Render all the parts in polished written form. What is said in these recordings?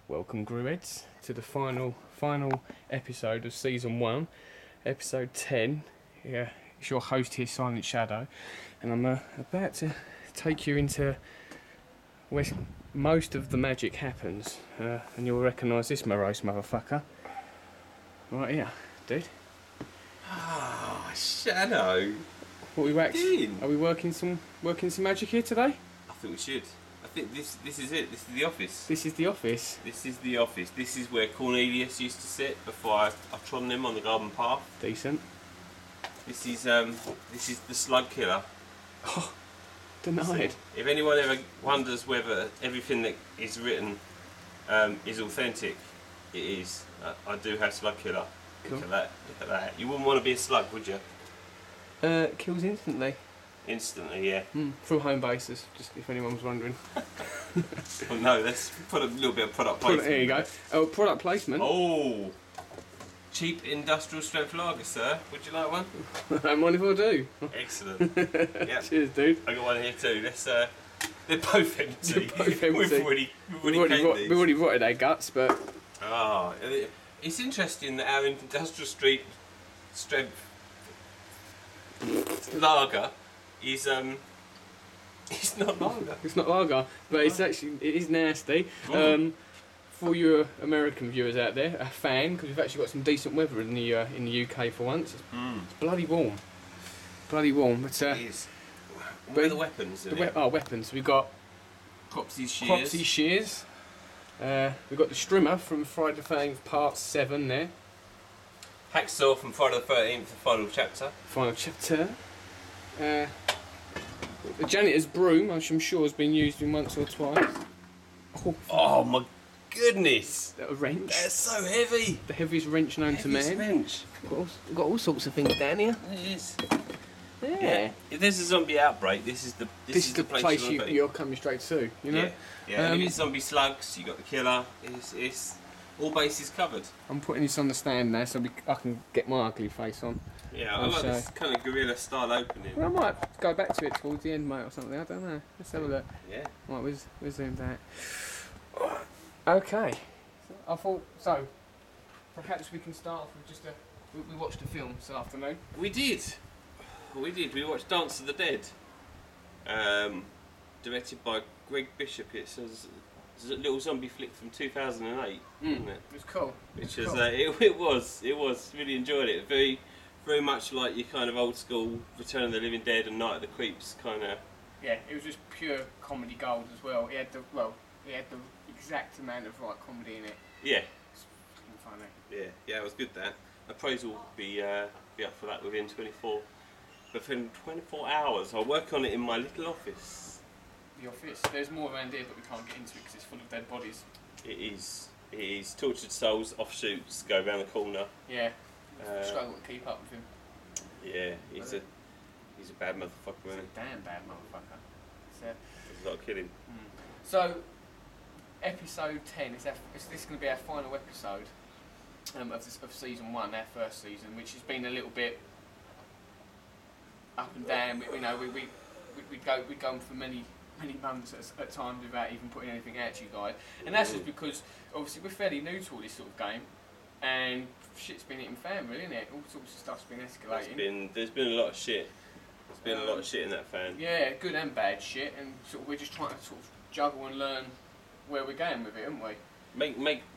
Welcome, Grueheads, to the final episode of season 1, episode 10. Yeah, it's your host here, Silent Shadow, and I'm about to take you into where most of the magic happens, and you'll recognise this morose motherfucker right here, dude. Ah, Shadow. What are we doing? Are we working some magic here today? I think we should. I think this is it. This is the office. This is the office. This is the office. This is where Cornelius used to sit before I trodden him on the garden path. Decent. This is the slug killer. Oh, denied. So, if anyone ever wonders whether everything that is written is authentic, it is. I do have slug killer. Cool. Look at that. Look at that. You wouldn't want to be a slug, would you? Kills instantly. Instantly, yeah. From home bases, just if anyone was wondering. Oh no, let's put a little bit of product placement. There you go. Oh, product placement. Oh, cheap industrial strength lager, sir. Would you like one? I don't mind if I do. Excellent. Yep. Cheers, dude. I got one here too. Let's. They're both empty. They're both empty. We've already rotted their guts, but. Oh, it's interesting that our industrial strength lager is it's not lager. It's not lager, but it's actually it is nasty. For your American viewers out there, a fan, because we've actually got some decent weather in the UK for once. It's bloody warm, but it is. Where are the weapons? Weapons. We've got Cropsey's shears. We've got the strimmer from Friday the 13th Part 7 there. Hacksaw from Friday the 13th, the final chapter. The janitor's broom, which I'm sure has been used once or twice. Oh my goodness! A wrench. That's so heavy. The heaviest wrench known to man. Wrench. We've got all sorts of things down here. It is. Yeah. If there's a zombie outbreak, this is the place you're coming straight to. You know. Yeah. If it's zombie slugs, you got the killer. It's all bases covered. I'm putting this on the stand now, so I can get my ugly face on. Yeah, I like this kind of guerrilla style opening. Well, I might go back to it towards the end, mate, or something. I don't know. Let's have a look. Yeah. Right, we'll zoom that. Okay. I thought so. Perhaps we can start off with just we watched a film this afternoon. We did. We watched Dance of the Dead. Directed by Greg Bishop. It's a little zombie flick from 2008, wasn't it? It was cool. It was really enjoyed it. Very much like your kind of old school Return of the Living Dead and Night of the Creeps kind of. Yeah, it was just pure comedy gold as well. It had the exact amount of right comedy in it. Yeah. It's fucking funny. Yeah, it was good. That appraisal will be up for that within 24. But within 24 hours, I'll work on it in my little office. The office. There's more around here, but we can't get into it because it's full of dead bodies. It is. Tortured souls, offshoots go around the corner. Yeah. Struggle to keep up with him. Yeah, he's a bad motherfucker, isn't he? Damn bad motherfucker. There's a lot of killing. So, episode 10 this is going to be our final episode of season 1, our first season, which has been a little bit up and down. We'd go for many months at times without even putting anything out to you guys, and that's just because obviously we're fairly new to all this sort of game, and shit's been hitting fan, really, isn't it? All sorts of stuff's been escalating. There's been a lot of shit. There's been a lot of shit in that fan. Yeah, good and bad shit, and we're just trying to sort of juggle and learn where we're going with it, aren't we?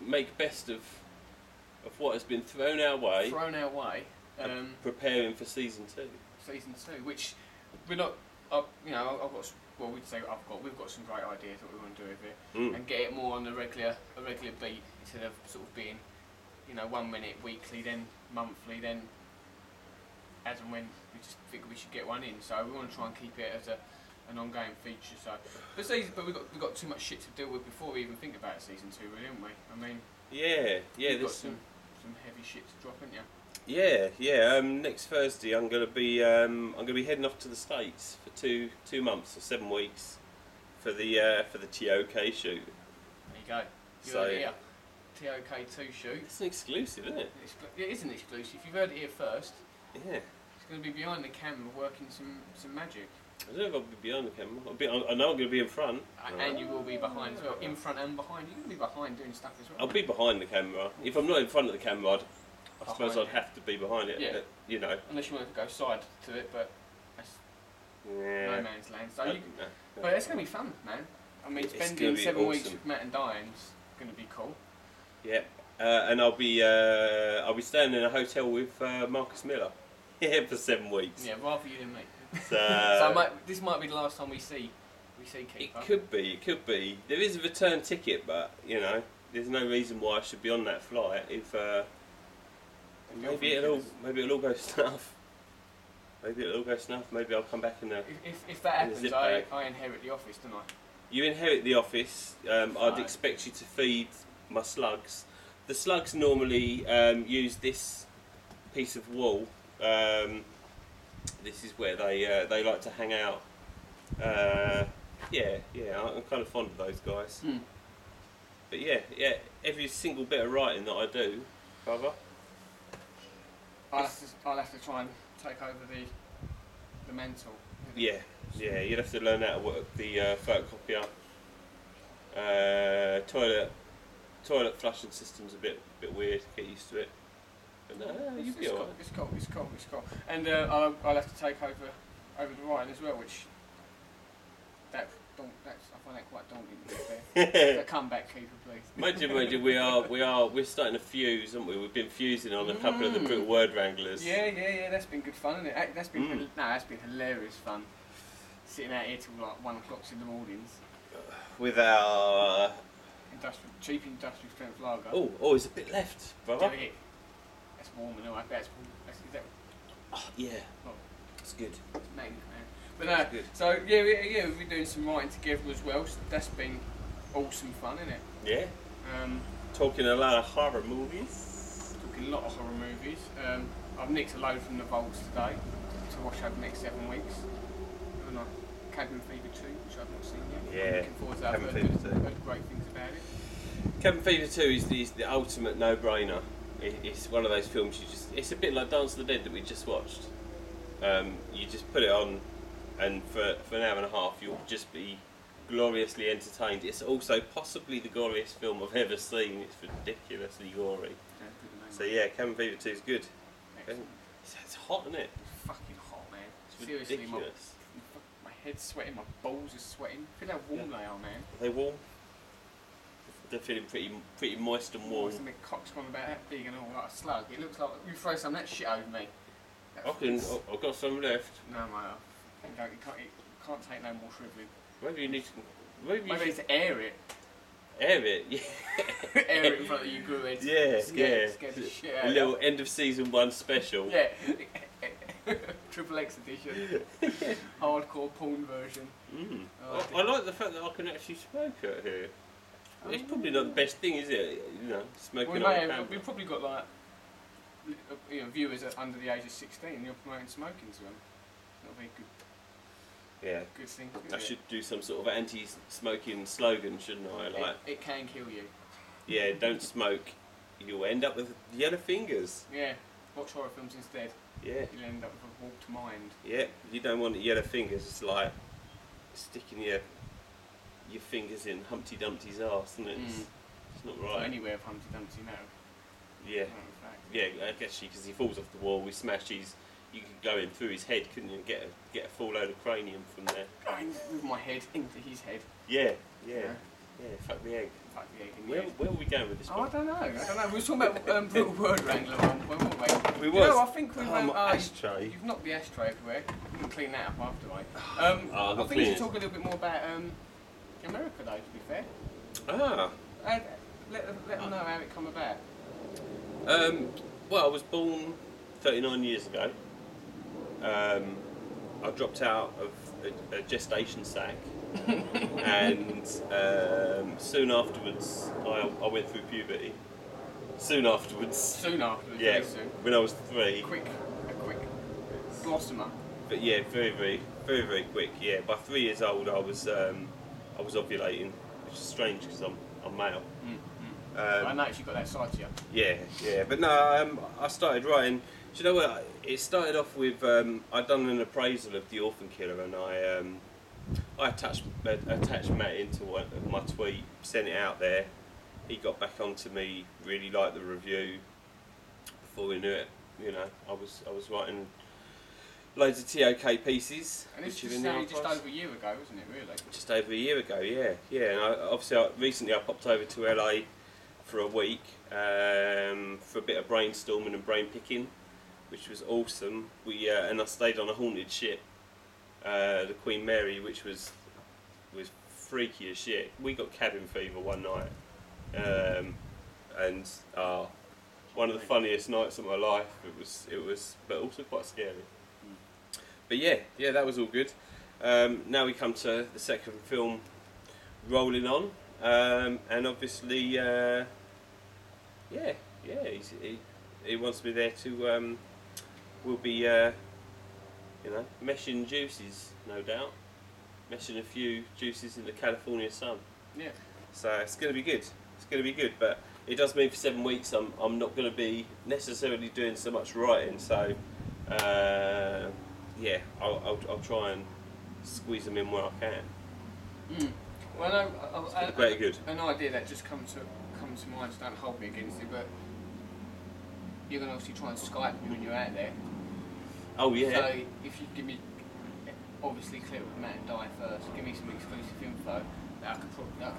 Make best of what has been thrown our way. Preparing for season 2. Season 2, which we're not. We've got some great ideas what we want to do with it, and get it more on a regular beat instead of sort of being, 1 minute weekly, then monthly, then as and when we just figure we should get one in. So we want to try and keep it as an ongoing feature. So, but we've got too much shit to deal with before we even think about season 2, really, haven't we? I mean, we've got some heavy shit to drop, haven't you? Yeah. Next Thursday, I'm gonna be heading off to the States for two months or 7 weeks for the TOK shoot. There you go. Here. TOK 2 shoot. It's an exclusive, isn't it? It is an exclusive. You've heard it here first. Yeah. It's going to be behind the camera working some magic. I don't know if I'll be behind the camera. I know I'm going to be in front. And you will be behind as well. In front and behind. You're going to be behind doing stuff as well. I'll be behind the camera. If I'm not in front of the camera, I suppose I'd have to be behind it. Yeah. You know. Unless you want to go side to it, but that's no man's land. So but it's going to be fun, man. I mean, spending 7 weeks with Matt and Diane's going to be cool. Yeah. And I'll be staying in a hotel with Marcus Miller. Yeah, for 7 weeks. Yeah, rather you than me. So this might be the last time we see Keeper. It could be. There is a return ticket, but you know, there's no reason why I should be on that flight. If maybe it'll all go snuff. Maybe it'll all go snuff. Maybe I'll come back in there. If that happens, I inherit the office, don't I? You inherit the office. I'd expect you to feed my slugs. The slugs normally use this piece of wool. This is where they like to hang out. Yeah, I'm kind of fond of those guys. Mm. But yeah, every single bit of writing that I do, brother. I'll have to try and take over the mantle. Yeah, you'd have to learn how to work the photocopier. Toilet flushing system's a bit weird. Get used to it. But no, you'll be alright. It's cool. And I'll have to take over the writing as well, which I find that quite daunting. To be fair. So come back, Keeper, please. Imagine we're starting to fuse, aren't we? We've been fusing on a couple of the Brutal Word Wranglers. Yeah. That's been good fun, isn't it? That's been hilarious fun. Sitting out here till like 1 o'clock in the mornings. With our cheap industrial strength lager. Oh, there's a bit left, brother. That's warm and all. That's yeah. Oh, it's good. It's man. But no, so we've been doing some writing together as well. So that's been awesome fun, isn't it? Yeah. Talking a lot of horror movies. Talking a lot of horror movies. I've nicked a load from the vaults today to watch over the next 7 weeks. Cabin Fever 2, which I've not seen yet. Yeah. I'm looking forward to that. Cabin Fever 2. Heard great things about it. Cabin Fever 2 is the ultimate no-brainer. It's one of those films it's a bit like Dance of the Dead that we just watched. You just put it on, and for an hour and a half you'll just be gloriously entertained. It's also possibly the goriest film I've ever seen. It's ridiculously gory. So yeah, Cabin Fever 2 is good. It's hot, isn't it? It's fucking hot, man. It's Seriously, ridiculous. my head's sweating, my balls are sweating. Feel how warm they are, man. Are they warm? They're feeling pretty moist and warm. My cock's gone about that big and all, like a slug. It looks like you throw some of that shit over me. I've got some left. No, mate. You can't take no more shriveling. Maybe you need to. Maybe you need to air it. Air it, yeah. Air it in front of you, Grue heads. Yeah. Scared the shit out a little end of season 1 special. Yeah. Triple X edition. Hardcore porn version. Mm. I like the fact that I can actually smoke out here. It's probably not the best thing, is it? You know, smoking on camera. We've probably got like viewers under the age of 16. You're promoting smoking to them. Not very good. Yeah. Good thing. I should do some sort of anti-smoking slogan, shouldn't I? Like, it can kill you. Yeah, don't smoke. You'll end up with yellow fingers. Yeah. Watch horror films instead. Yeah. You'll end up with a warped mind. Yeah. You don't want yellow fingers. It's like sticking your fingers in Humpty Dumpty's arse, isn't it? It's not right. Anywhere of Humpty Dumpty now. Yeah. Yeah, I guess because he falls off the wall, we smash his. You could go in through his head, couldn't you? And get a full load of cranium from there. Going with my head into his head. Yeah. Fuck the egg. Fuck the egg. Where are we going with this one? I don't know. We were talking about Brutal Word Wrangler at one point, weren't we? We was. No, I think we've ashtray. You've knocked the ashtray everywhere. You can clean that up after, mate. I think we should talk a little bit more about America, though. To be fair. Let them know how it come about. Well, I was born 39 years ago. I dropped out of a gestation sack, and soon afterwards I went through puberty. Soon afterwards, yeah. Very soon. When I was 3. A quick blossomer. But yeah, very quick. Yeah, by 3 years old I was ovulating, which is strange because I'm male. I know you got that side to you. Yeah. But no, I started writing. Do you know what? It started off with I'd done an appraisal of the Orphan Killer, and I attached Matt into one of my tweet, sent it out there. He got back onto me, really liked the review. Before we knew it, you know, I was writing loads of TOK pieces. And it's just over a year ago, wasn't it? Really? Just over a year ago, yeah. And recently I popped over to LA for a week for a bit of brainstorming and brain picking, which was awesome. And I stayed on a haunted ship, the Queen Mary, which was freaky as shit. We got cabin fever one night, and one of the funniest nights of my life. It was, but also quite scary. But yeah, that was all good. Now we come to the second film rolling on, and obviously, he wants me there to. We'll be, meshing juices, no doubt, meshing a few juices in the California sun. Yeah. So it's going to be good. It's going to be good, but it does mean for 7 weeks I'm not going to be necessarily doing so much writing. So I'll try and squeeze them in where I can. Well, very good. An idea that just comes to mind. So don't hold me against it, but you're going to obviously try and Skype me when you're out there. Oh yeah. So if you give me, obviously clear with Matt and Di first, give me some exclusive info that I could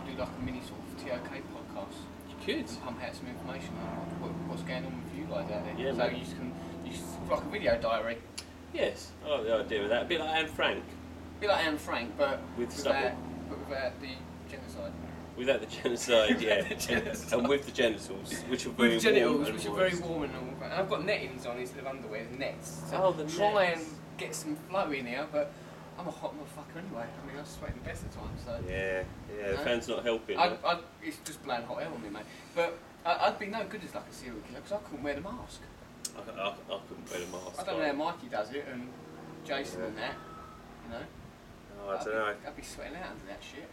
do like a mini sort of TOK podcast. You could. Pump out some information on what's going on with you guys out there. Yeah, so man. you can like a video diary. Yes, I like the idea of that. A bit like Anne Frank. A bit like Anne Frank, but without the genocide. Without the genocide, yeah. And with the genitals, which are very warm and all. And I've got nettings on instead of underwear, nets. So try and get some flow in here, but I'm a hot motherfucker anyway. I mean, I sweat the best of the time, so... Yeah, the fan's not helping. It's just blowing hot air on me, mate. But I'd be no good as like a serial killer, because I couldn't wear the mask. I couldn't wear the mask. I don't know how Mikey does it, and Jason and that, you know. Oh, I don't know. I'd be sweating out under that shit.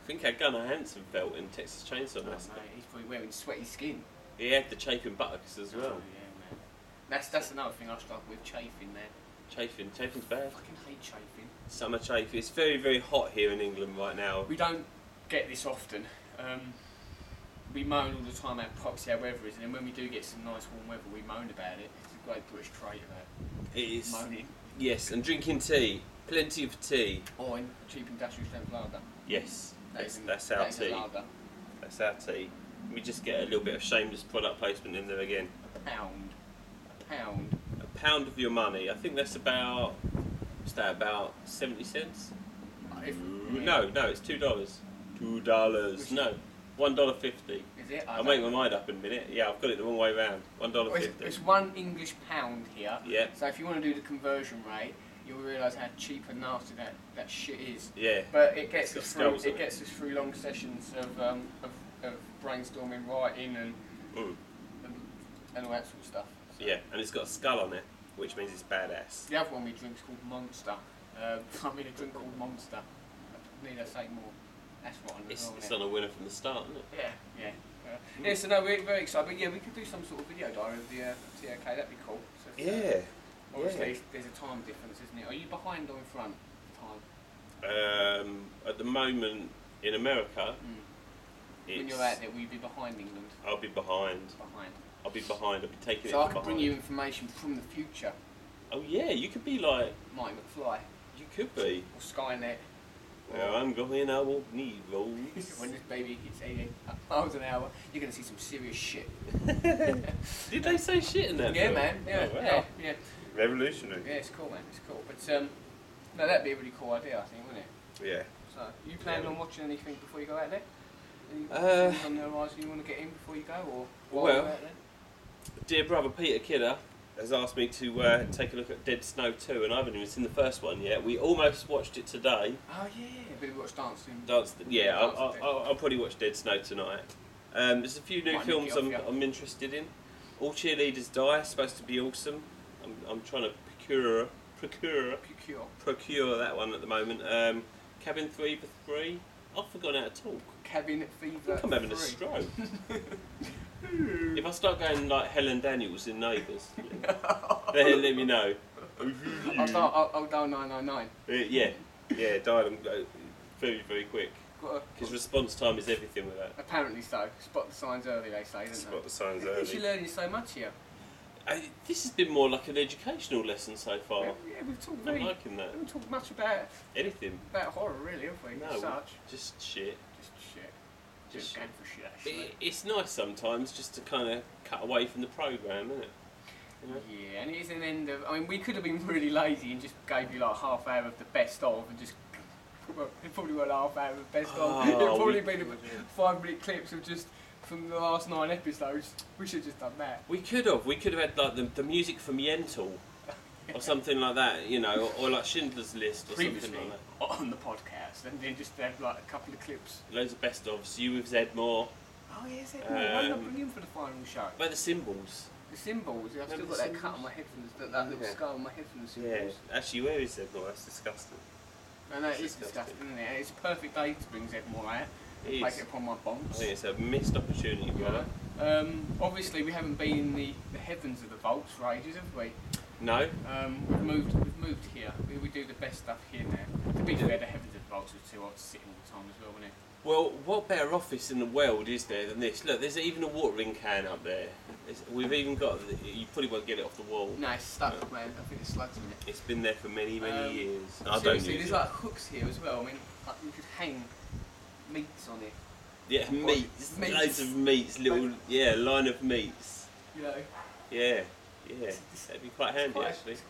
I think how Gunnar Hansen felt in Texas Chainsaw Massacre. Mate, he's probably wearing sweaty skin. He had the chafing buttocks as well. Oh, yeah, man. That's another thing I struggle with, chafing, man. Chafing's bad. I fucking hate chafing. Summer chafe. It's very, very hot here in England right now. We don't get this often. We moan all the time how proxy our weather is, and then when we do get some nice warm weather, we moan about it. It's a great British trait, that. It is. Moaning. Yes, and drinking tea. Plenty of tea. Or in cheap industrial strength lager. Yes, that's our tea. That's our tea. We just get a little bit of shameless product placement in there again. A pound. A pound of your money. I think that's about. What's that? About 70 cents? No, it's $2. $2. No, $1.50. Is it? I'll make my mind up in a minute. Yeah, I've got it the wrong way round. $1.50. It's one English pound here. Yeah. So if you want to do the conversion rate, you'll realise how cheap and nasty that shit is. Yeah. But it gets us through. It gets us through long sessions of brainstorming, writing, and all that sort of stuff. So. Yeah, and it's got a skull on it, which means it's badass. The other one we drink is called Monster. A drink called Monster. Need I say more? That's right. It's on a winner from the start, isn't it? Yeah. Yeah, so no, we're very excited. But yeah, we could do some sort of video diary of the TOK. That'd be cool. So yeah. Obviously, there's a time difference, isn't it? Are you behind or in front of time? At the moment, in America, when you're out there, will you be behind England? I'll be behind. I'll be behind. I'll be taking it. So I could bring you information from the future. Oh yeah, you could be like Marty McFly. You could be. Or Skynet. Where I'm going, I won't need roads. When this baby hits 80 miles an hour, you're going to see some serious shit. Did they say shit in that? Yeah, film? man. Yeah, oh, wow. yeah. Revolutionary. Yeah, it's cool, man. It's cool. But no, that'd be a really cool idea, I think, wouldn't it? Yeah. So, you planning on watching anything before you go out there? Anything on the horizon you want to get in before you go, or while you're out there? Dear brother Peter Kidder has asked me to take a look at Dead Snow 2, and I haven't even seen the first one yet. We almost watched it today. Oh yeah, but we watched Dancing. Yeah, I'll probably watch Dead Snow tonight. There's a few new films I'm interested in. All Cheerleaders Die, supposed to be awesome. I'm trying to procure that one at the moment. Cabin Fever 3. I've forgotten how to talk. Cabin Fever. I think I'm having a stroke. If I start going like Helen Daniels in Neighbours. then let me know. I'll dial 999. Yeah, dial them very, very quick. Because response time is everything with that. Apparently so. Spot the signs early, they say, don't they? Spot the signs early. You're learning so much here. This has been more like an educational lesson so far. Yeah, we've talked I'm liking that. We haven't talked much about anything. About horror, really, have we? No, such. Just shit. Just going for shit, actually. It's nice sometimes just to kind of cut away from the programme, isn't it? You know? Yeah, and it is an end of... I mean, we could have been really lazy and just gave you like half hour of the best of and just... It probably were half hour of the best of. It'd probably been 5-minute clips of just... From the last 9 episodes. We should have just done that. We could have had like the music from Yentl. Or something like that, you know, or like Schindler's List or Previously, something like that. On the podcast, and then just have like a couple of clips. Loads of best ofs. You with Zedmore. Oh yeah, Zedmore. Why not bring him for the final show? About the symbols. The symbols. I've still got that cut on my head from that little scar on my head from the symbols. Yeah, actually, where is Zedmore? That's disgusting. I know, it is disgusting, isn't it? And it's a perfect day to bring Zedmore out. Make it upon my bonks. I think it's a missed opportunity, brother. Obviously, we haven't been in the heavens of the vaults for ages, have we? No. We've moved here. We do the best stuff here now. To be fair, the heavens of the vaults was too hot to sit in all the time as well, wasn't it? Well, what better office in the world is there than this? Look, there's even a watering can up there. We've even got... You probably won't get it off the wall. No, it's stuck, man. I think it's slugs in it. It's been there for many, many years. Seriously, there's like hooks here as well. I mean, like, you could hang meats on it. Yeah, meats. Loads of meats. Line of meats. You know? Yeah. That'd be quite handy, actually. It's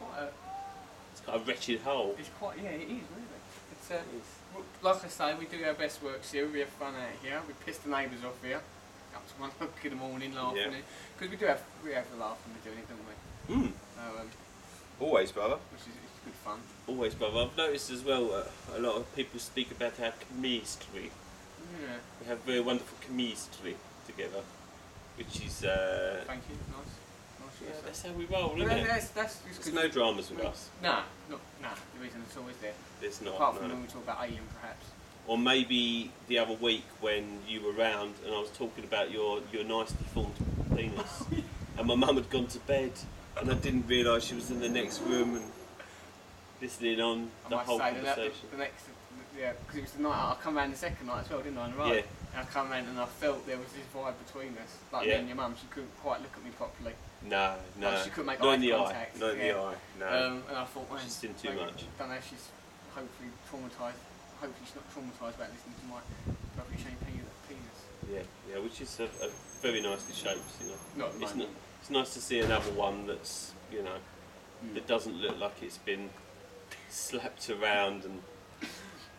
quite a wretched hole. It is, really. It's like I say, we do our best work here. We have fun out here. We piss the neighbours off here. Up to 1 o'clock in the morning laughing. Because we have a laugh when we're doing it, don't we? Always, brother. Which is good fun. Always, brother. I've noticed as well a lot of people speak about our chemistry. Yeah. We have very wonderful chemistry together, which is... Thank you, nice. Yeah, that's how we roll, isn't it? There's no dramas with us. Nah, the reason it's always there. There's not. Apart from when we talk about Alien, perhaps. Or maybe the other week when you were round and I was talking about your nicely formed penis, and my mum had gone to bed, and I didn't realise she was in the next room and listening on the whole conversation. The next, because it was the night I come round the second night as well, didn't I? And and I come round and I felt there was this vibe between us, like me and your mum. She couldn't quite look at me properly. No. Like she couldn't make eye contact. Not in the eye. No. And I thought, man, she's seen too much. I don't know if she's hopefully traumatised. Hopefully she's not traumatised about listening to my lovely shaped penis. Yeah, which is a very nicely shaped, you know. It's nice to see another one that's, you know, that doesn't look like it's been slapped around and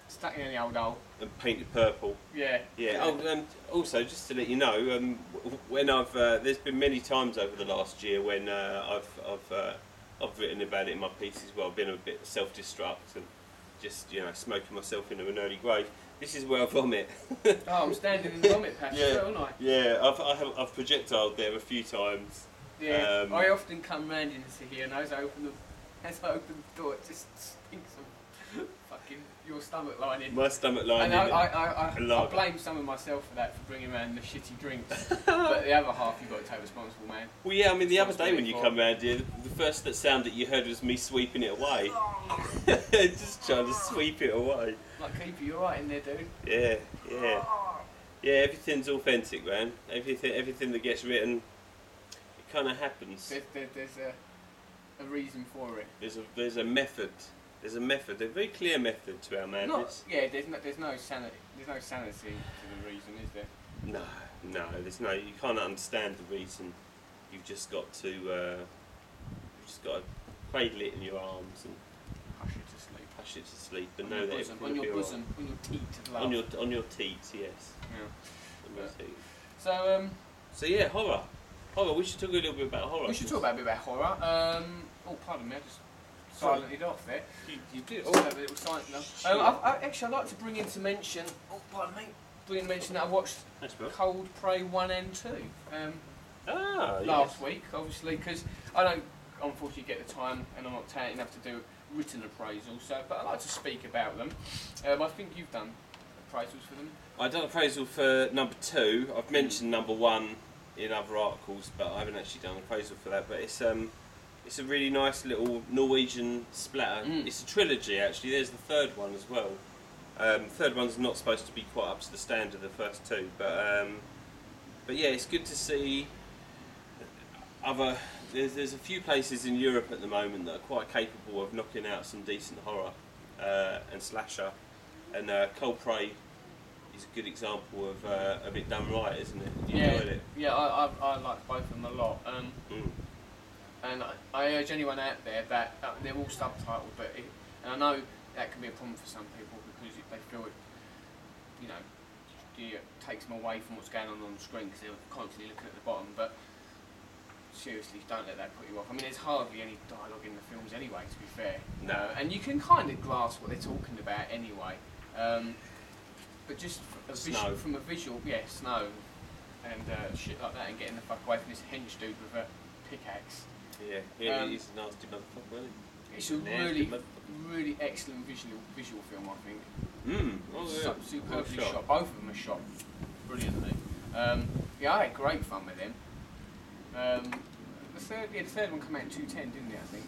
stuck in the old hole and painted purple. Yeah. Oh, and also just to let you know, when I've there's been many times over the last year when I've written about it in my pieces. Well, I've been a bit self-destruct and just, you know, smoking myself into an early grave. This is where I vomit. Oh, I'm standing in the vomit patch as well, aren't I? Yeah, I've projectiled there a few times. Yeah, I often come round into here, and as I open the door, it just stinks of fucking your stomach lining. My stomach lining. And I blame some of myself for that, for bringing around the shitty drinks. But the other half you've got to take responsible, man. Well, yeah, I mean, the other day when you come round here, the first sound that you heard was me sweeping it away. Just trying to sweep it away. Like, Keeper, you alright in there, dude? Yeah. Yeah, everything's authentic, man. Everything that gets written, it kind of happens. There's a reason for it. There's a method. There's a method, a very clear method to our madness. There's no sanity. There's no sanity to the reason, is there? No. There's no. You can't understand the reason. You've just got to cradle it in your arms and hush it to sleep, and know that everything will be all right. On your teat of love. On your teat, yes. Yeah. On your teat. So yeah, horror. We should talk a little bit about horror. We should talk a bit about horror. Oh, pardon me, I just silenced it off there. You did. Oh, a little silent now. I'd like to bring into mention. Oh, pardon me. Bring in mention that I watched Cold Prey 1 and 2 last week, obviously, because I don't unfortunately get the time, and I'm not talented enough to do written appraisals. But I like to speak about them. I think you've done appraisals for them. I've done appraisal for number 2. I've mentioned number 1 in other articles, but I haven't actually done an appraisal for that. But it's It's a really nice little Norwegian splatter. It's a trilogy actually. There's the third one as well. Third one's not supposed to be quite up to the standard of the first two, but yeah, it's good to see other. There's a few places in Europe at the moment that are quite capable of knocking out some decent horror and slasher, and Cold Prey is a good example of it done right, isn't it? You enjoyed it? Yeah, I like both of them a lot. And I urge anyone out there that they're all subtitled, and I know that can be a problem for some people because they feel it takes them away from what's going on the screen because they're constantly looking at the bottom. But seriously, don't let that put you off. I mean, there's hardly any dialogue in the films anyway, to be fair. No. And you can kind of grasp what they're talking about anyway. But just from a visual, snow and shit like that, and getting the fuck away from this hench dude with a pickaxe. Yeah, he's a nasty motherfucker, isn't he? It's a really excellent visual film, I think. Superbly shot. Both of them are shot brilliantly. I had great fun with them. The third one came out in 2010, didn't it? I think.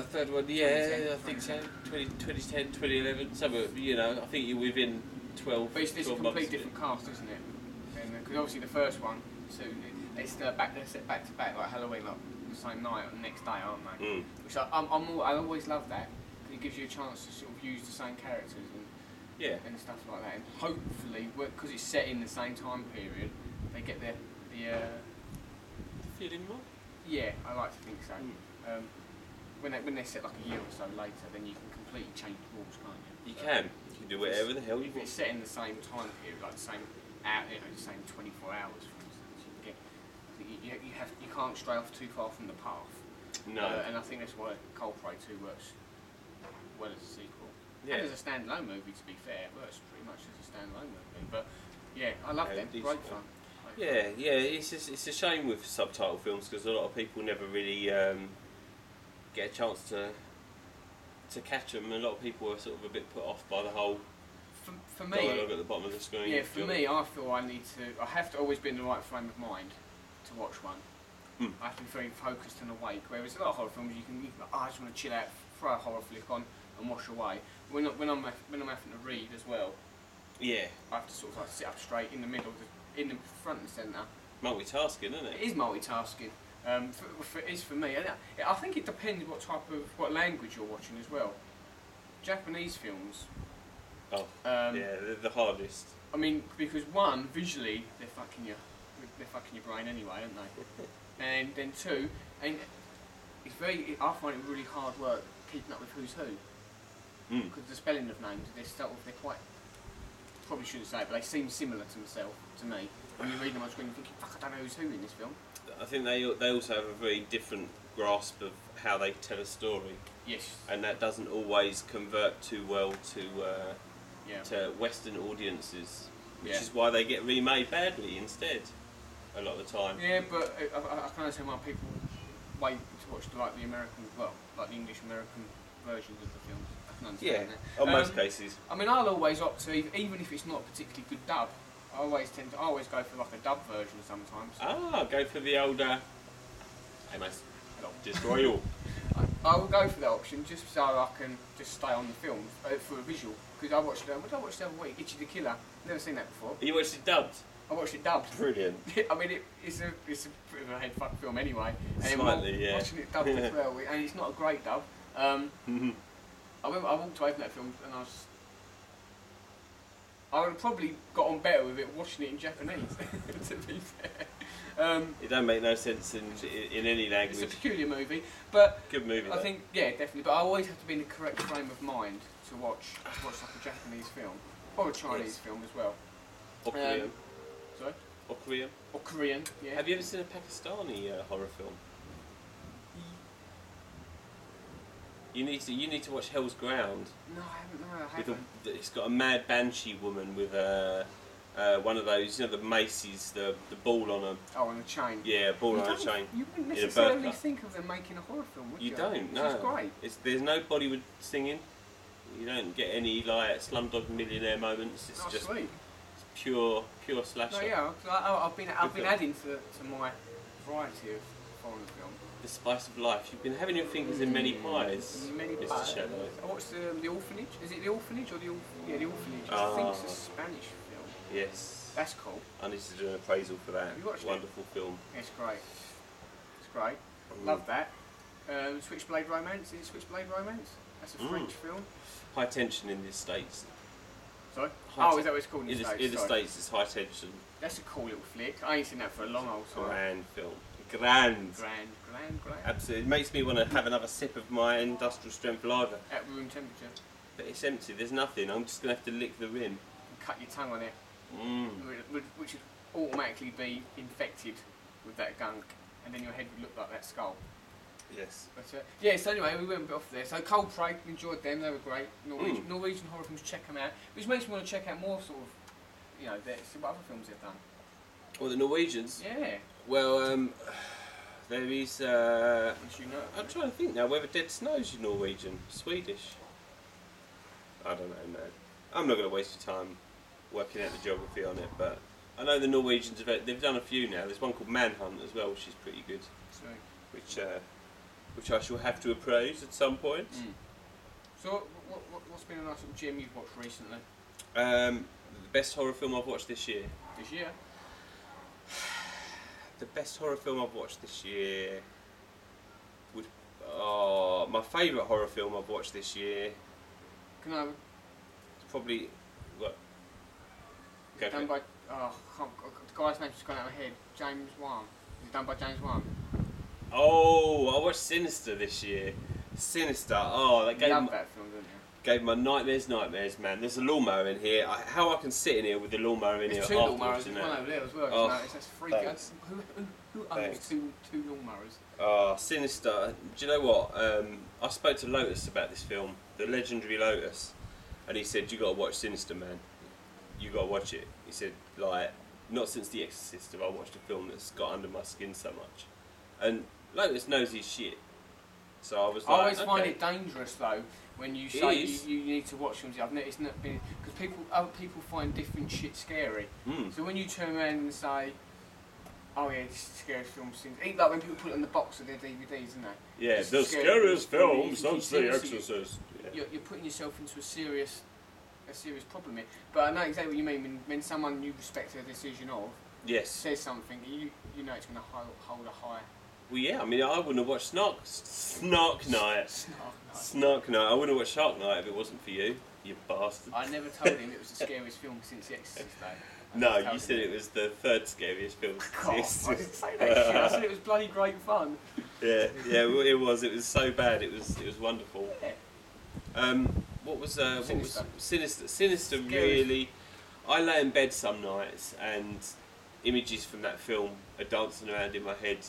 Third one, I think so. 2010, 2011. Somewhere, I think you're within 12. But it's a complete different cast, isn't it? Because obviously the first one, so they're set back to back like Halloween, like the same night or the next day, aren't they? Which I always love that. It gives you a chance to sort of use the same characters and stuff like that. And hopefully, because it's set in the same time period, they get the feeling more. Yeah, I like to think so. When they're set like a year or so later, then you can completely change the rules, can't you? You can do whatever the hell you if want. It's set in the same time period, like the same the same 24 hours, for instance. You can't stray off too far from the path. No. And I think that's why Cold Prey 2 works well as a sequel. Yeah. And as a standalone movie, to be fair, it works pretty much as a standalone movie. But yeah, I love them. Great fun. Yeah. It's a shame with subtitle films because a lot of people never really get a chance to catch them. A lot of people are sort of a bit put off by the whole for me, dialogue at the bottom of the screen. Yeah, for me, I feel I have to always be in the right frame of mind to watch one. I have to be very focused and awake. Whereas a lot of horror films, you can I just want to chill out, throw a horror flick on, and wash away. When I'm having to read as well, I have to sort of like sit up straight in the middle, in the front and centre. Multitasking, isn't it? It is multitasking. It is for me. I think it depends what language you're watching as well. Japanese films. They're the hardest. I mean, because one, visually, they're fucking your brain anyway, aren't they? And then two, and I find it really hard work keeping up with who's who. Because the spelling of names, they're quite, probably shouldn't say it, but they seem similar to me. When you read them on screen, you're thinking, fuck, I don't know who's who in this film. I think they also have a very different grasp of how they tell a story. Yes. And that doesn't always convert too well to Western audiences, which is why they get remade badly instead, a lot of the time. Yeah, but I can understand why people wait to watch the English-American versions of the films. I can understand that. In most cases. I mean, I'll always opt to, even if it's not a particularly good dub, I always go for like a dub version sometimes. Go for the older. Hey mate, destroy you. I will go for that option just so I can just stay on the film for a visual. Because what did I watch the other week? Itchy the Killer. Never seen that before. You watched it dubbed? I watched it dubbed. Brilliant. I mean, it's a bit of a head fuck film anyway. Slightly, yeah. Watching it dubbed as well, and it's not a great dub. I walked away from that film and I would have probably got on better with it watching it in Japanese, to be fair. It don't make no sense in any language. It's a peculiar movie, but good movie. I think, definitely. But I always have to be in the correct frame of mind to watch like a Japanese film or a Chinese film as well. Or Korean. Sorry. Or Korean. Or Korean. Yeah. Have you ever seen a Pakistani horror film? You need to watch Hell's Ground. No, I haven't. It's got a mad banshee woman with one of those, the maces, the ball on a... Oh, on a chain. Yeah, a ball on a chain. You wouldn't necessarily think of them making a horror film, would you? You don't, no. Which is great. There's no Bollywood singing. You don't get any like Slumdog Millionaire moments. It's just sweet. It's pure slasher. No, yeah, I've been adding to my variety of foreign film. The Spice of Life. You've been having your fingers in many pies, Many Mr. pies. Shadow. I watched the Orphanage. Is it the Orphanage or the the Orphanage? I think it's a Spanish film. Yes. That's cool. I need to do an appraisal for that. Have you watched Wonderful film. It's great. It's great. Love that. Switchblade Romance. Is it Switchblade Romance? That's a French film. High tension in the States. Sorry? High Is that what it's called in the States? In the States, it's high tension. That's a cool little flick. I ain't seen that for a long old time. Grand film. Grand. Grand. Absolutely. It makes me want to have another sip of my industrial strength lager. At room temperature. But it's empty. There's nothing. I'm just going to have to lick the rim. And cut your tongue on it. Which would automatically be infected with that gunk. And then your head would look like that skull. Yes. But yeah, so anyway, we went off there. So Cold Prey, enjoyed them, they were great. Norwegian horror films, check them out. Which makes me want to check out more sort of, see what other films they've done. Well, the Norwegians? Yeah. Well, there is, I'm trying to think now whether Dead Snow's Norwegian, Swedish. I don't know, man. I'm not going to waste your time working out the geography on it, but I know the Norwegians, they've done a few now. There's one called Manhunt as well, which is pretty good. Sweet. Which I shall have to appraise at some point. So, what's been a nice little gem you've watched recently? The best horror film I've watched this year. This year? The best horror film I've watched this year would... my favourite horror film I've watched this year... Can I... It's probably... What? Go done by... the guy's name's just gone out of my head. James Wan. Is it done by James Wan? Oh, I watched Sinister this year. Sinister. Oh, that gave that film, didn't you? Gave my nightmares, man. There's a lawnmower in here. How I can sit in here with the lawnmower in here? There's two lawnmowers. There's one over there as well. Oh, that's freaky. Who owns two lawnmowers? Oh, Sinister. Do you know what? I spoke to Lotus about this film, the legendary Lotus, and he said, "You got to watch Sinister, man. You got to watch it." He said, not since The Exorcist have I watched a film that's got under my skin so much. And Lotus knows his shit. So I was like, I always find it dangerous though when you say you need to watch films. I've noticed because other people find different shit scary. So when you turn around and say, "Oh yeah, this is the scariest film since," like when people put it on the box of their DVDs, isn't it? Yeah, the scariest film since The Exorcist. You're putting yourself into a serious problem here. But I know exactly what you mean when someone you respect their decision of says something, you know it's going to hold a high. Well, yeah, I mean, I wouldn't have watched Snark Night. I wouldn't have watched Shark Night if it wasn't for you bastard. I never told him it was the scariest film since The Exorcist, though. No, you said it was the third scariest film since I didn't say that shit. I said it was bloody great fun. Yeah, it was. It was so bad. It was wonderful. Yeah. What was Sinister? Sinister really. I lay in bed some nights and images from that film are dancing around in my head.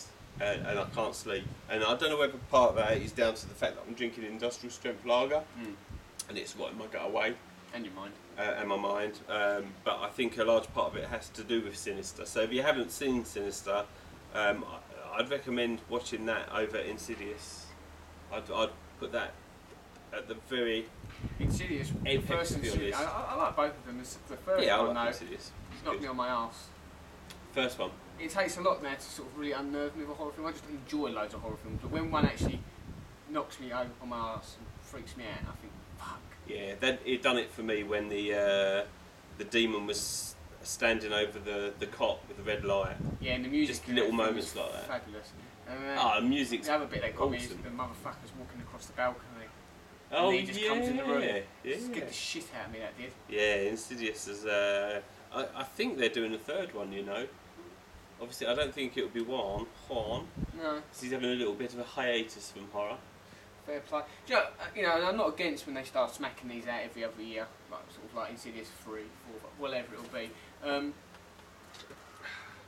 And I can't sleep, and I don't know whether part of that is down to the fact that I'm drinking industrial strength lager, and it's what might get away, and your mind, and my mind. But I think a large part of it has to do with Sinister. So if you haven't seen Sinister, I'd recommend watching that over Insidious. I'd put that at the very Insidious. First Insidious. I like both of them. The first one, I like Insidious. It's knocked me on my arse. First one. It takes a lot now to sort of really unnerve me with a horror film. I just enjoy loads of horror films, but when one actually knocks me over on my arse and freaks me out, I think, fuck. Yeah, it done it for me when the demon was standing over the cot with the red light. Yeah, and the music. Just little moments like that. Fabulous. And music's the other bit that got me is awesome. the motherfuckers walking across the balcony. Oh, and he just comes in the room. Yeah. Scared the shit out of me, that did. Yeah, Insidious is. I think they're doing a third one. Obviously, I don't think it would be Juan. No. Because he's having a little bit of a hiatus from horror. Fair play. Do you know, I'm not against when they start smacking these out every other year, like Insidious 3, 4, whatever it'll be.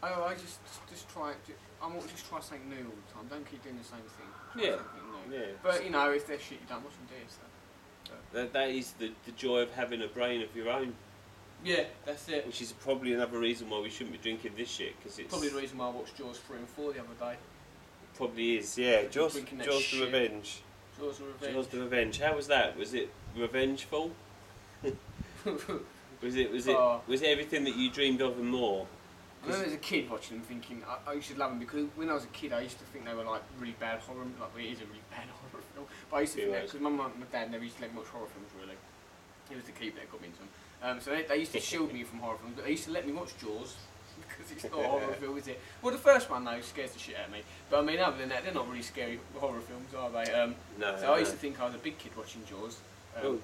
I just try. I want to just try something new all the time. Don't keep doing the same thing. Yeah. Yeah. But if they're shit, you don't watch them, do you? So. That is the joy of having a brain of your own. Yeah, that's it. Which is probably another reason why we shouldn't be drinking this shit, because it's probably the reason why I watched Jaws 3 and 4 the other day. Probably is, yeah. Jaws the Revenge. Jaws the Revenge. Jaws the Revenge. How was that? Was it revengeful? was it everything that you dreamed of and more? I remember as a kid watching them thinking, I used to love them because when I was a kid I used to think they were like really bad horror, like well, it is a really bad horror film, but I used to think that because my mum and my dad never used to let me watch horror films really. It was the keep that got me into them. So they used to shield me from horror films, but they used to let me watch Jaws because it's not a horror film, is it? Well, the first one though scares the shit out of me, but I mean other than that they're not really scary horror films, are they? So I used to think I was a big kid watching Jaws, 3 and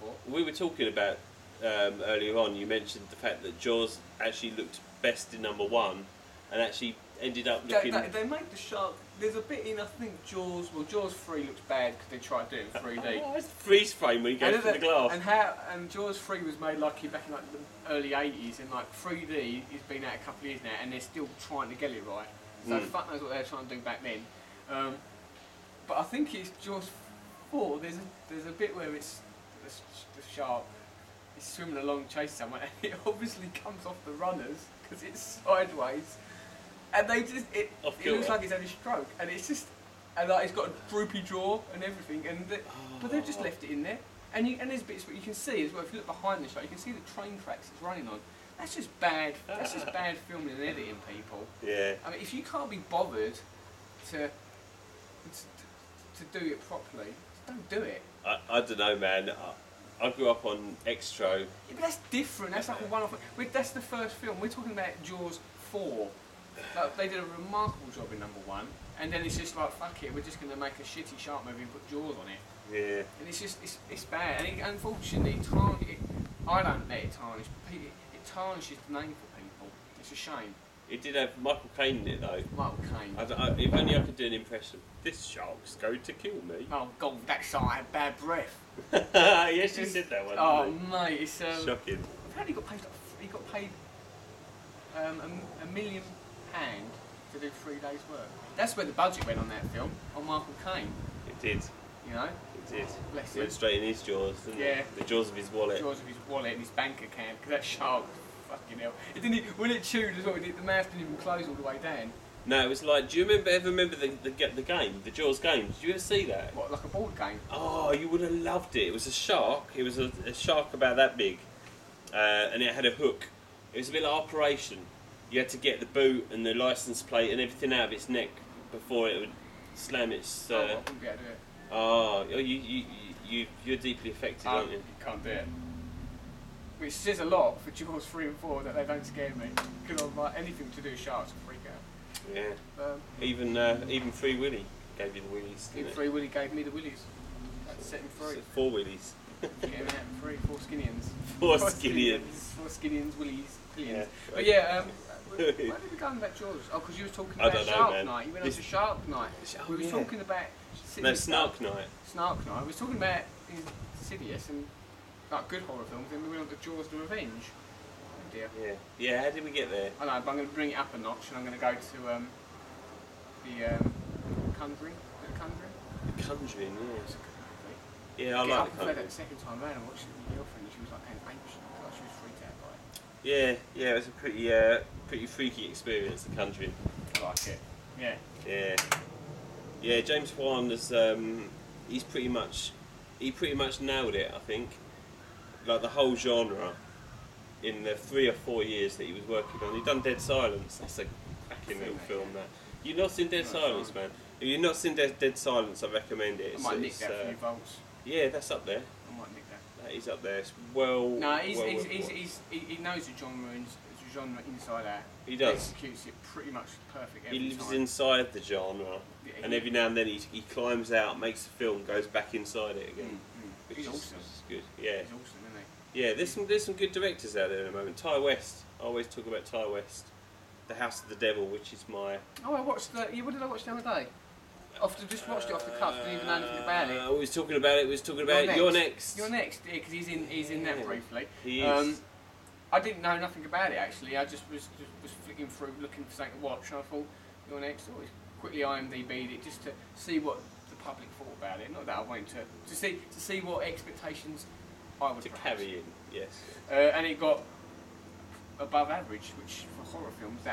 4. We were talking about earlier on, you mentioned the fact that Jaws actually looked best in number 1 and actually ended up looking... They make the shark... There's a bit in, I think, Jaws... Well, Jaws 3 looks bad because they tried to do it in 3D. Oh, it's freeze frame when he goes through the glass. And Jaws 3 was made back in like the early 80s, and like 3D has been out a couple of years now and they're still trying to get it right. So fuck knows what they were trying to do back then. But I think it's Jaws 4, there's a bit where it's the shark is swimming along chasing someone and it obviously comes off the runners because it's sideways and they just it looks like it's had a stroke and it's just and like it's got a droopy jaw and everything but they've just left it in there and there's bits where you can see as well if you look behind the shot you can see the train tracks it's running on. That's just bad filming and editing, people. Yeah. I mean if you can't be bothered to do it properly, don't do it. I don't know, man. I grew up on Extro. Yeah, but that's different. That's like a one-off. That's the first film. We're talking about Jaws 4. Like, they did a remarkable job in number 1, and then it's just like fuck it. We're just going to make a shitty shark movie and put Jaws on it. Yeah. And it's just it's bad. And unfortunately, I don't let it tarnish. It tarnishes the name for people. It's a shame. It did have Michael Caine in it though. Michael Caine. If only I could do an impression. This shark's going to kill me. Oh god, that shark had bad breath. Yes, you said that one. Oh mate, it's shocking. Apparently he got paid £1 million to do 3 days work. That's where the budget went on that film, on Michael Caine. It did. You know? It did. Bless him. Went straight in his jaws, didn't it? The jaws of his wallet. The jaws of his wallet and his bank account, because that shark, fucking hell. It didn't, when it chewed as well, the mouth didn't even close all the way down. No, it was like, do you ever remember the game, the Jaws game? Did you ever see that? What, like a board game? Oh, you would have loved it. It was a shark. It was a shark about that big, and it had a hook. It was a bit like Operation. You had to get the boot and the license plate and everything out of its neck before it would slam its... I wouldn't be able to do it. Oh, you're deeply affected, aren't you? You can't do it. Which says a lot for Jaws 3 and 4 that they don't scare me. Because I'm like, anything to do with sharks will freak out. Yeah. Even Free Willy gave you the willies. Even Free Willy gave me the willies. That set him free. 4 willies. Get him out free. 4 skinnians. 4 skinnians. 4 skinnians, willies, pillions. Yeah, but yeah, where did we go about Jaws? Oh, because you were talking about Shark Night. You went on to Shark Night. We were talking about... Snark Night. Snark Night. We were talking about Insidious and like good horror films, then we went on to Jaws the Revenge. Oh dear. Yeah, how did we get there? I know, but I'm going to bring it up a notch and I'm going to go to the Conjuring. The Conjuring? The Conjuring, yeah. It's a good movie. Yeah, I like The Conjuring. I that the second time around and watched it with my girlfriend and she was like ancient because she was freaked out by it. Yeah, it was a pretty freaky experience, The Conjuring. I like it. Yeah. Yeah, James Wan has he pretty much nailed it, I think. Like the whole genre in the 3 or 4 years that he was working on. He'd done Dead Silence. That's a cracking little film. That you've not seen Dead Silence, man. If you've not seen Dead Silence, I recommend it. I might nick that few volts. Yeah, that's up there. I might nick that. That is up there. It's well. No, he knows the genre inside out. He does. He executes it pretty much perfect every He lives time. inside the genre, and every now and then he climbs out, makes a film, goes back inside it again. Which He's is awesome. Good. Yeah. He's awesome, isn't he? Yeah, there's some good directors out there at the moment. Ty West. I always talk about Ty West. The House of the Devil, which is my... Oh, I watched what did I watch the other day? Just watched it off the cuff, didn't even know anything about it. We was talking about it. You're Next. You're Next, yeah, because he's in that briefly. He is. I didn't know nothing about it actually. I just was flicking through, looking for something to watch, and I thought, You're Next. Always quickly IMDb'd it just to see what the public thought about it. Not that I wanted to see what expectations I would carry in. Yes. And it got above average, which for horror films is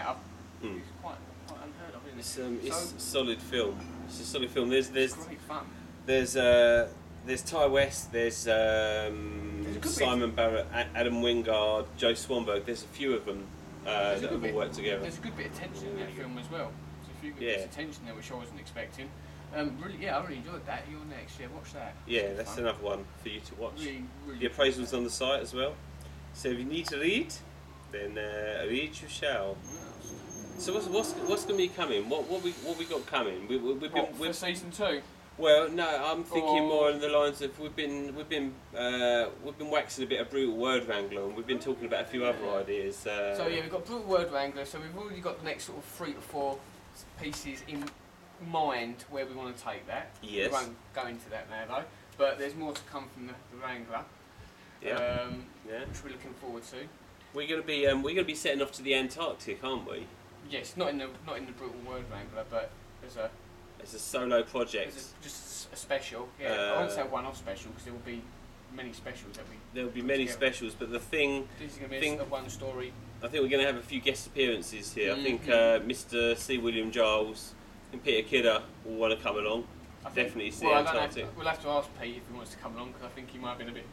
quite unheard of, isn't it? It's a solid film. It's a solid film. There's great fun. There's Ty West. There's Simon Barrett, Adam Wingard, Joe Swanberg. There's a few of them that all work together. There's a good bit of tension in that film as well. There's a few good bits of tension there which I wasn't expecting. Really, I really enjoyed that. You're next, watch that. Yeah, that's another one for you to watch. Really the appraisal's on the site as well. So if you need to read, then read you shall. So what's going to be coming? What we got coming? We've been for season 2. Well, no, I'm thinking more along the lines of we've been waxing a bit of brutal word wrangler, and we've been talking about a few other ideas. So we've got brutal word wrangler. So we've already got the next sort of 3 to 4 pieces in mind where we want to take that. Yes. We won't go into that now though, but there's more to come from the wrangler. Yeah. Which we're looking forward to. We're going to be setting off to the Antarctic, aren't we? Yes, not in the brutal word wrangler, but as a solo project. Just a special. Yeah, I won't say a one-off special because there will be many specials that we. There will be many specials, but the thing. This is going to be a one story. I think we're going to have a few guest appearances here. I think Mr. C. William Giles and Peter Kidder will want to come along. Definitely see Antarctic. We'll have to ask Pete if he wants to come along because I think he might have been a bit.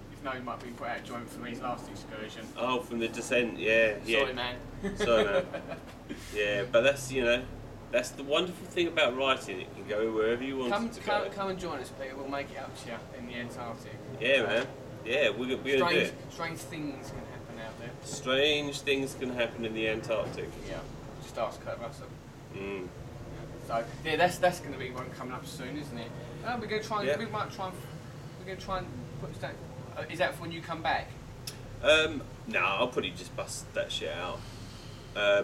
He might have been put out of joint from his last excursion. Oh, from the descent, yeah. Sorry, man. Sorry, man. Yeah, but that's the wonderful thing about writing. It can go wherever you want it to go. Come and join us, Peter. We'll make it up to you in the Antarctic. Yeah, man. Yeah, we're going to do it. Strange things can happen out there. Strange things can happen in the Antarctic. Yeah. Just ask Kurt Russell. Mm. So yeah, that's going to be one coming up soon, isn't it? We're going to try and we're going to try and put that. Is that for when you come back? No, I'll probably just bust that shit out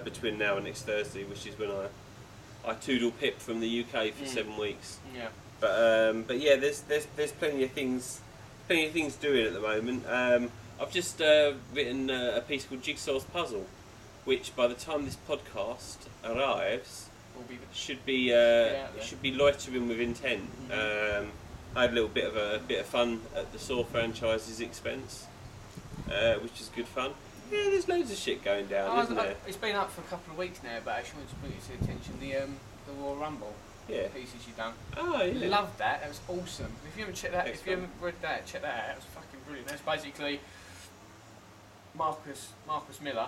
between now and next Thursday, which is when I toodle Pip from the UK for 7 weeks. Yeah. But yeah, there's plenty of things doing at the moment. I've just written a piece called Jigsaw's Puzzle, which by the time this podcast arrives, should be loitering with intent. I had a little bit of fun at the Saw franchise's expense, which is good fun. Yeah, there's loads of shit going down, isn't there? It's been up for a couple of weeks now, but I actually want to bring it to your attention the Royal Rumble pieces you've done. Oh yeah, loved that. That was awesome. If you haven't checked that, if you haven't read that, check that out. That was fucking brilliant. That's basically Marcus Miller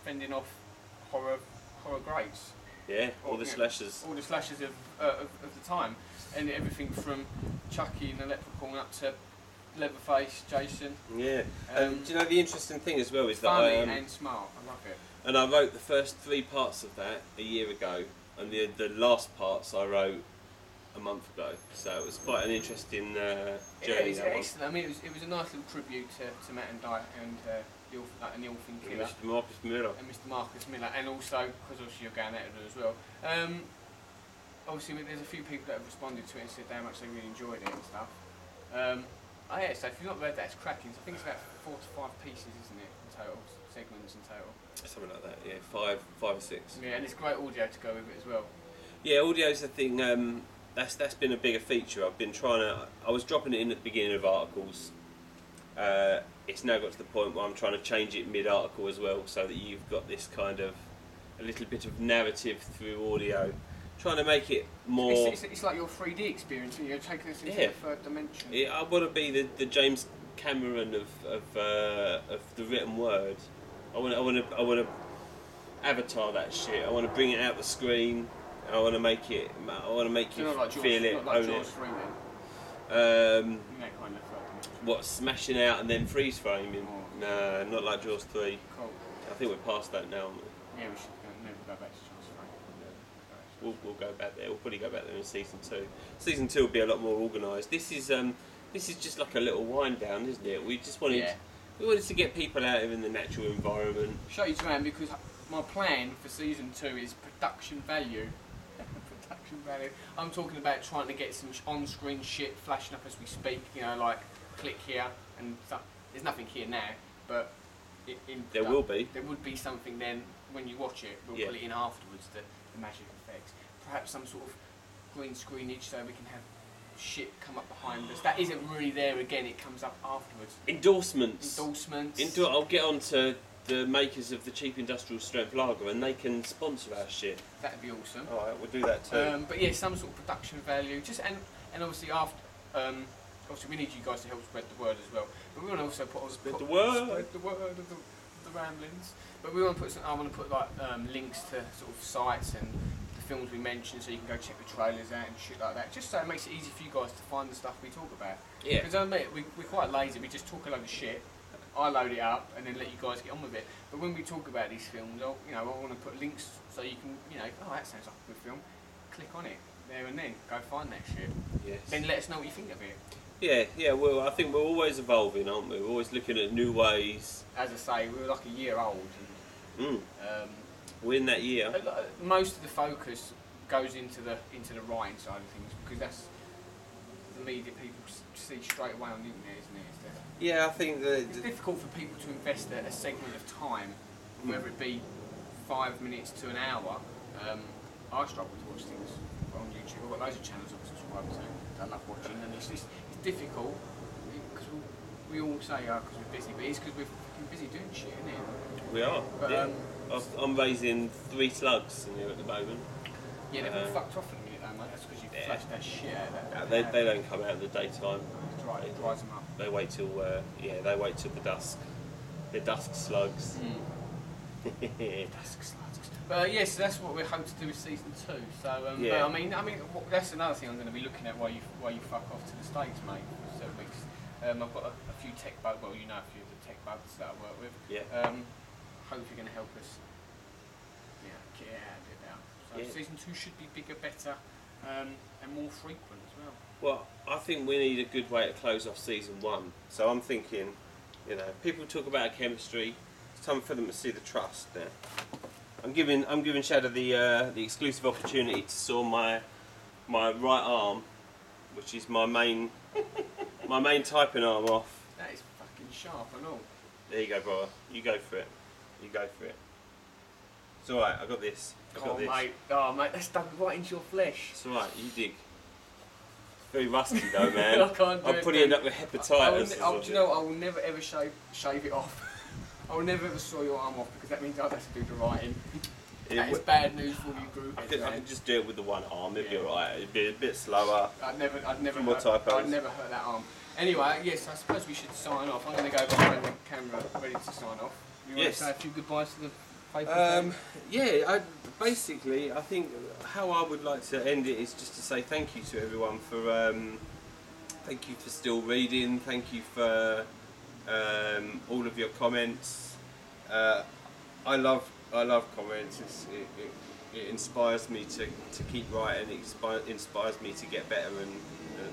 fending off horror greats. Yeah, all the slashers. All the slashers of the time. And everything from Chucky and the Leprechaun up to Leatherface, Jason. Yeah. Do you know the interesting thing as well is funny that and smart. I love it. And I wrote the first 3 parts of that a year ago, and the last parts I wrote a month ago. So it was quite an interesting journey. It's excellent. I mean, it was a nice little tribute to Matt and Di and the Orphan Killer. Mr. Marcus Miller. And Mr. Marcus Miller, and also because obviously you're going out of it as well. Obviously, there's a few people that have responded to it and said how much they really enjoyed it and stuff. So if you've not read that, it's cracking. So I think it's about 4 to 5 pieces, isn't it, in total? Segments in total. Something like that, yeah. 5 or 6. Yeah, and it's great audio to go with it as well. Yeah, audio's the thing. That's been a bigger feature. I've been I was dropping it in at the beginning of articles. It's now got to the point where I'm trying to change it mid-article as well, so that you've got this kind of a little bit of narrative through audio. Trying to make it more. It's like your 3D experience. You're taking this into the third dimension. Yeah, I want to be the James Cameron of the written word. I want to avatar that shit. I want to bring it out the screen. I want to make it. Feel it, own it. What, smashing out and then freeze framing? No, not like Jaws 3. Cool. I think we're past that now. Yeah, we should never go back to Jaws 3. We'll go back there. We'll probably go back there in season 2. Season 2 will be a lot more organised. This is just like a little wind down, isn't it? We just wanted to get people out in the natural environment. Show you around because my plan for season 2 is production value. Production value. I'm talking about trying to get some on-screen shit flashing up as we speak. You know, like click here and stuff. There's nothing here now, but there will be. There would be something then when you watch it. We'll put it in afterwards. The magic effects. Perhaps some sort of green screenage so we can have shit come up behind us. That isn't really there again. It comes up afterwards. Endorsements. I'll get on to the makers of the cheap industrial strength lager and they can sponsor our shit. That'd be awesome. Alright, we'll do that too. But yeah, some sort of production value. Just and obviously after. Obviously, we need you guys to help spread the word as well. But we want to also spread the word of the ramblings. But we want to put I want to put like links to sort of sites and the films we mentioned, so you can go check the trailers out and shit like that. Just so it makes it easy for you guys to find the stuff we talk about. Yeah. Because I admit we're quite lazy. We just talk a load of shit. I load it up and then let you guys get on with it. But when we talk about these films, I want to put links so you can, oh, that sounds like a good film. Click on it there and then. Go find that shit. Yes. Then let us know what you think of it. Yeah. Well, I think we're always evolving, aren't we? We're always looking at new ways. As I say, we were like a year old. And, we're in that year. Most of the focus goes into the writing side of things because that's the media people see straight away on the internet, isn't it? Yeah, I think it's difficult for people to invest a segment of time, whether it be 5 minutes to an hour. I struggle to watch things on YouTube. I've got loads of channels I'm subscribed to. I love watching, and it's difficult because we all say, because we're busy, but it's because we're fucking busy doing shit, isn't it? We are. But, yeah. I'm raising 3 slugs in here at the moment. Yeah, they've all fucked off in a minute though, mate. That's because you flashed that shit out. They don't come out in the daytime. That's right, it dries them up. They wait till the dusk. They're dusk slugs. Dusk slugs. But so that's what we hope to do with season 2. So yeah. But, I mean, that's another thing I'm going to be looking at while you fuck off to the States, mate. For 7 weeks. I've got a few tech bugs. Well, a few of the tech bugs that I work with. Yeah. Hope you're going to help us. Get it out a bit now. So season 2 should be bigger, better, and more frequent as well. Well, I think we need a good way to close off season 1. So I'm thinking, people talk about chemistry. It's time for them to see the trust now. I'm giving Shadow the exclusive opportunity to saw my right arm, which is my main typing arm, off. That is fucking sharp and all. There you go, brother. You go for it. It's alright, I got this. Mate, that's dug right into your flesh. It's alright, you dig. It's very rusty though, man. I can't do I'll probably end up with hepatitis. Do you know what? I will never ever shave it off. I will never ever saw your arm off because that means I'd have to do the writing. That is bad news for you, group. I could just do it with the one arm. It'd be alright. It'd be a bit slower. I'd never hurt that arm. Anyway, yes, I suppose we should sign off. I'm going to go behind the camera, ready to sign off. You want to say a few goodbyes to the faithful? I think how I would like to end it is just to say thank you to everyone for thank you for still reading. Thank you for all of your comments. I love comments. It inspires me to keep writing. It inspires me to get better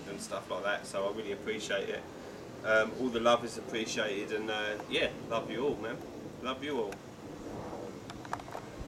and stuff like that. So I really appreciate it. All the love is appreciated, and love you all, man. Love you all.